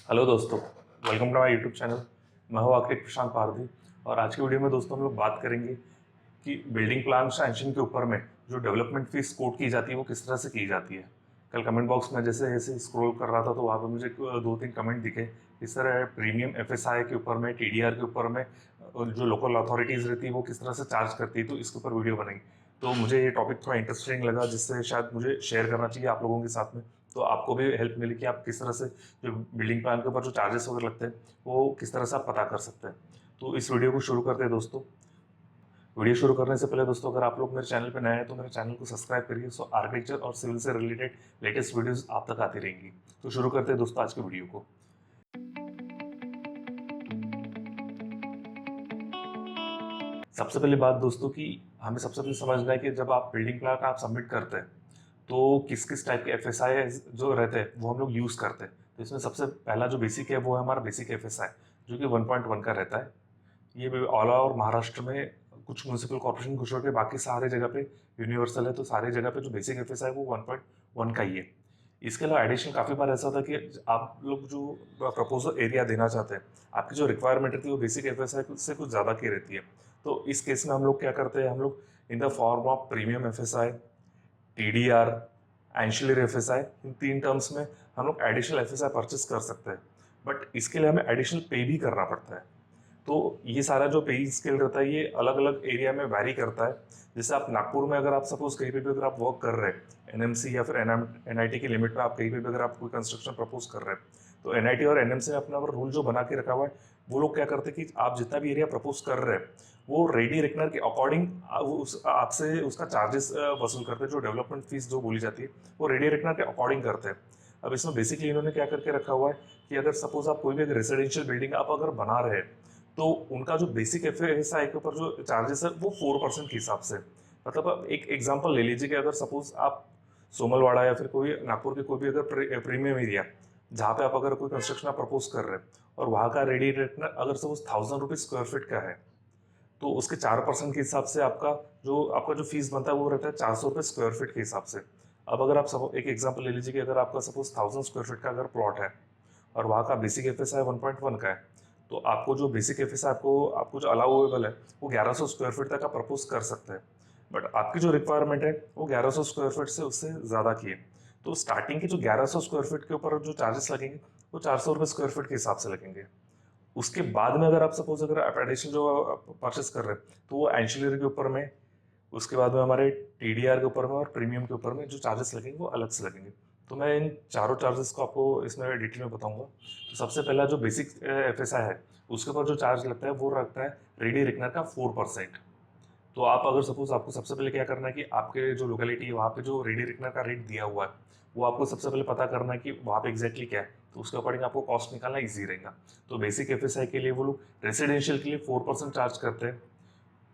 Hello दोस्तों, welcome to my YouTube channel. मैं हूँ आखिर प्रशांत पारधी। और आज की वीडियो में दोस्तों हम लोग बात करेंगे कि बिल्डिंग प्लान सैंक्शन के ऊपर में जो डेवलपमेंट फीस कोट की जाती है वो किस तरह से की जाती है। कल कमेंट बॉक्स में जैसे जैसे स्क्रॉल कर रहा था तो वहाँ पर मुझे दो तीन कमेंट दिखे। इस तरह प्रीमियम एफएसआई के ऊपर में, टीडीआर के ऊपर में जो लोकल अथॉरिटीज़ रहती है वो किस तरह से चार्ज करती है, तो इसके ऊपर वीडियो बनेगी। तो मुझे ये टॉपिक थोड़ा इंटरेस्टिंग लगा, जिससे शायद मुझे शेयर करना चाहिए आप लोगों के साथ में, तो आपको भी हेल्प मिली कि आप किस तरह से जो बिल्डिंग प्लान के ऊपर जो चार्जेस वगैरह लगते हैं वो किस तरह से आप पता कर सकते हैं। तो इस वीडियो को शुरू करते हैं दोस्तों। वीडियो शुरू करने से पहले दोस्तों, अगर आप लोग मेरे चैनल पर नए हैं तो मेरे चैनल को सब्सक्राइब करिए, सो आर्किटेक्चर और सिविल से रिलेटेड लेटेस्ट वीडियोस आप तक आती रहेंगी। तो शुरू करते हैं दोस्तों आज की वीडियो को। सबसे पहली बात दोस्तों कि हमें सबसे पहले समझना है कि जब आप बिल्डिंग प्लान आप सबमिट करते हैं तो किस किस टाइप के एफएसआई जो रहते हैं वो हम लोग यूज़ करते हैं। तो इसमें सबसे पहला जो बेसिक है वो है हमारा बेसिक एफएसआई, जो कि 1.1 का रहता है। ये ऑल ओवर महाराष्ट्र में कुछ म्यूनसिपल कॉर्पोरेशन को छोड़ के बाकी सारे जगह पे यूनिवर्सल है, तो सारे जगह पे जो बेसिक एफएसआई है वो 1.1 का ही है। इसके अलावा एडिशन काफ़ी बार ऐसा होता है कि आप लोग जो प्रपोजल एरिया देना चाहते हैं, आपकी जो रिक्वायरमेंट रहती है वो बेसिक एफएसआई से कुछ ज़्यादा की रहती है। तो इस केस में हम लोग क्या करते हैं, हम लोग in the form of premium FSI, TDR, ancillary FSI, इन तीन टर्म्स में हम लोग एडिशनल एफएसआई परचेस कर सकते हैं। बट इसके लिए हमें एडिशनल पे भी करना पड़ता है। तो ये सारा जो पे स्केल रहता है ये अलग अलग एरिया में वैरी करता है। जैसे आप नागपुर में अगर आप सपोज कहीं पे भी अगर आप वर्क कर रहे हैं एनएमसी या फिर एनआईटी की लिमिट में, आप कहीं पे भी अगर आप कोई कंस्ट्रक्शन प्रपोज कर रहे हैं तो एनआईटी और एनएमसी ने अपना रूल जो बना के रखा हुआ है, वो लोग क्या करते हैं कि आप जितना भी एरिया प्रपोज कर रहे हैं वो रेडी रेकनर के अकॉर्डिंग आपसे उसका चार्जेस वसूल करते हैं। जो डेवलपमेंट फीस जो बोली जाती है वो रेडी रेकनर के अकॉर्डिंग करते हैं। अब इसमें बेसिकली इन्होंने क्या करके रखा हुआ है कि अगर सपोज आप कोई भी रेसिडेंशियल बिल्डिंग आप अगर बना रहे हैं तो उनका जो बेसिक एफएसआई के ऊपर जो चार्जेस है वो 4% के हिसाब से। मतलब आप एक एग्जांपल ले लीजिए कि अगर सपोज आप सोमलवाड़ा या फिर कोई नागपुर के कोई भी अगर प्रीमियम एरिया जहाँ पे आप अगर कोई कंस्ट्रक्शन आप प्रपोज कर रहे हैं और वहाँ का रेडी रेट ना अगर सपोज 1000 रुपीज स्क्वायर फीट का है, तो उसके 4% के हिसाब से आपका जो फीस बनता है वो रहता है 400 रुपये स्क्वायर फीट के हिसाब से। अब अगर आप एक एग्जाम्पल ले लीजिए कि अगर आपका सपोज 1000 स्क्वायर फीट का अगर प्लॉट है और वहाँ का बेसिक एफएसआई 1.1 का है, तो आपको जो बेसिक एफएसआई आपको आपको जो अलाउेबल है वो 1100 स्क्वायर फीट तक आप प्रपोज कर सकते हैं। बट आपकी जो रिक्वायरमेंट है वो 1100 स्क्वायर फीट से उससे ज़्यादा की है। तो स्टार्टिंग के जो 1100 स्क्वायर फीट के ऊपर जो चार्जेस लगेंगे वो 400 रुपये स्क्वायर फीट के हिसाब से लगेंगे। उसके बाद में अगर आप सपोज अगर आप एडिशन जो परचेस कर रहे हैं तो वो एंशिलरी के ऊपर में, उसके बाद में हमारे टीडीआर के ऊपर में और प्रीमियम के ऊपर में जो चार्जेस लगेंगे वो अलग से लगेंगे। तो मैं इन चारों चार्जेस को आपको इसमें डिटेल में बताऊंगा। तो सबसे पहला जो बेसिक एफएसआई है उसके ऊपर जो चार्ज लगता है वो लगता है रेडी रिकनर का 4%। तो आप अगर सपोज आपको सबसे पहले क्या करना है कि आपके जो लोकेलिटी है वहाँ पे जो रेडी रिकनर का रेट दिया हुआ है वो आपको सबसे पहले पता करना है कि वहाँ पे एग्जैक्टली क्या है, तो उसके अकॉर्डिंग आपको कॉस्ट निकालना ईजी रहेगा। तो बेसिक एफएसआई के लिए वो लोग रेसिडेंशियल के लिए 4% चार्ज करते हैं।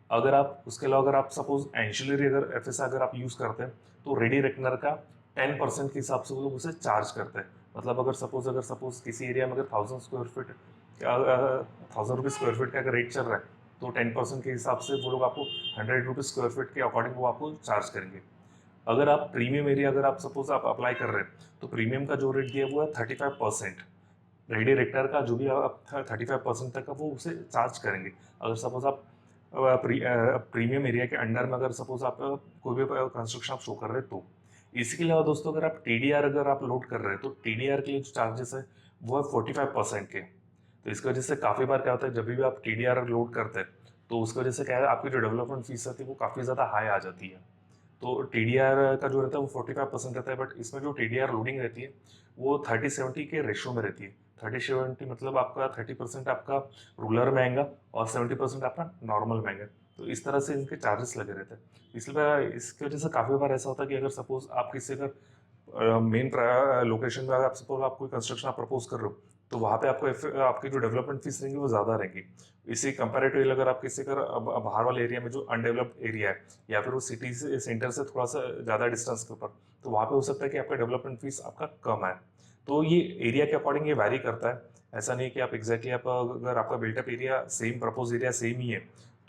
अगर आप उसके अलावा अगर आप सपोज एंशिलरी अगर एफएसआई अगर आप यूज़ करते हैं तो रेडी रेकनर का 10% के हिसाब से वो लोग उसे चार्ज करते हैं। मतलब अगर सपोज किसी एरिया में अगर 1000 रुपीज स्क्वायर फीट का अगर रेट चल रहा है तो 10% के हिसाब से वो लोग आपको 100 रुपीज स्क्वायर फीट के अकॉर्डिंग वो आपको चार्ज करेंगे। अगर आप प्रीमियम एरिया अगर आप सपोज आप अप्लाई कर रहे हैं तो प्रीमियम का जो रेट दिया हुआ है 35%। रेडी रेक्टर का जो भी आप 35% तक का वो उसे चार्ज करेंगे। अगर सपोज आप प्रीमियम एरिया के अंडर में अगर सपोज आप कोई भी कंस्ट्रक्शन आप शो कर रहे हैं तो। इसके अलावा दोस्तों अगर आप टीडीआर अगर आप लोड कर रहे हैं तो टीडीआर के लिए जो चार्जेस है वो है 45% के। तो इसकी वजह से काफ़ी बार क्या होता है, जब भी आप टीडीआर लोड करते हैं तो उसकी वजह से क्या है आपकी जो डेवलपमेंट फीस रहती है वो काफ़ी ज़्यादा हाई आ जाती है। तो टीडीआर का जो रहता है वो 45% रहता है, बट इसमें जो टीडीआर लोडिंग रहती है वो 30-70 के रेशियो में रहती है। 30-70 मतलब आपका 30% आपका रूरल में आएगा और 70% आपका नॉर्मल में आएगा। तो इस तरह से इनके चार्जेस लगे रहते हैं। इसलिए इसकी वजह से काफ़ी बार ऐसा होता है कि अगर सपोज आप किसी अगर मेन लोकेशन में अगर आप सपोज आप कोई कंस्ट्रक्शन आप प्रपोज कर रहे हो तो वहाँ पे आपकी जो डेवलपमेंट फीस रहेंगी वो ज़्यादा रहेंगी। इसी कंपेरेटिवली अगर आप किसी अगर बाहर वाले एरिया में जो अनडेवलप्ड एरिया है या फिर वो सिटी से सेंटर से थोड़ा सा ज़्यादा डिस्टेंस के ऊपर, तो वहाँ पे हो सकता है कि आपका डेवलपमेंट फीस आपका कम है। तो ये एरिया के अकॉर्डिंग ये वैरी करता है। ऐसा नहीं है कि आप एग्जैक्टली आप अगर आपका built up area same propose area same ही है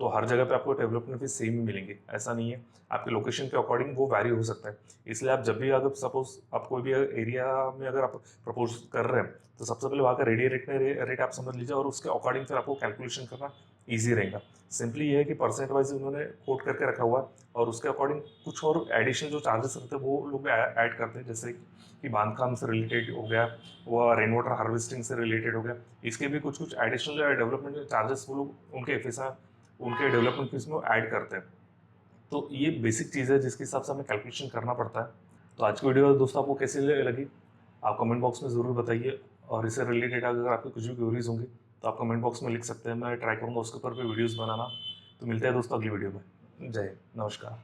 तो हर जगह पे आपको डेवलपमेंट फीस सेम ही मिलेंगे, ऐसा नहीं है। आपके लोकेशन के अकॉर्डिंग वो वैरी हो सकता है। इसलिए आप जब भी अगर सपोज आप कोई भी एरिया में अगर आप प्रपोज कर रहे हैं, तो सबसे पहले वहाँ का रेट आप समझ लीजिए, और उसके अकॉर्डिंग फिर आपको कैलकुलेशन करना ईजी रहेगा। सिंपली ये है कि परसेंट वाइज उन्होंने कोट करके रखा हुआ है, और उसके अकॉर्डिंग कुछ और एडिशनल जो चार्जेस रहते हैं वो लोग ऐड करते हैं, जैसे कि बांधकाम से रिलेटेड हो गया, वो रेन वाटर हार्वेस्टिंग से रिलेटेड हो गया। इसके भी कुछ कुछ एडिशनल डेवलपमेंट चार्जेस वो लोग उनके डेवलपमेंट फीस में ऐड करते हैं। तो ये बेसिक चीज़ है जिसके हिसाब से हमें कैलकुलेशन करना पड़ता है। तो आज की वीडियो दोस्तों आपको कैसी लगी, आप कमेंट बॉक्स में ज़रूर बताइए, और इससे रिलेटेड अगर आपकी कुछ भी क्वेरीज होंगी तो आप कमेंट बॉक्स में लिख सकते हैं, मैं ट्राई करूँगा उसके ऊपर भी वीडियोज़ बनाना। तो मिलते हैं दोस्तों अगली वीडियो में। जय हिंद, नमस्कार।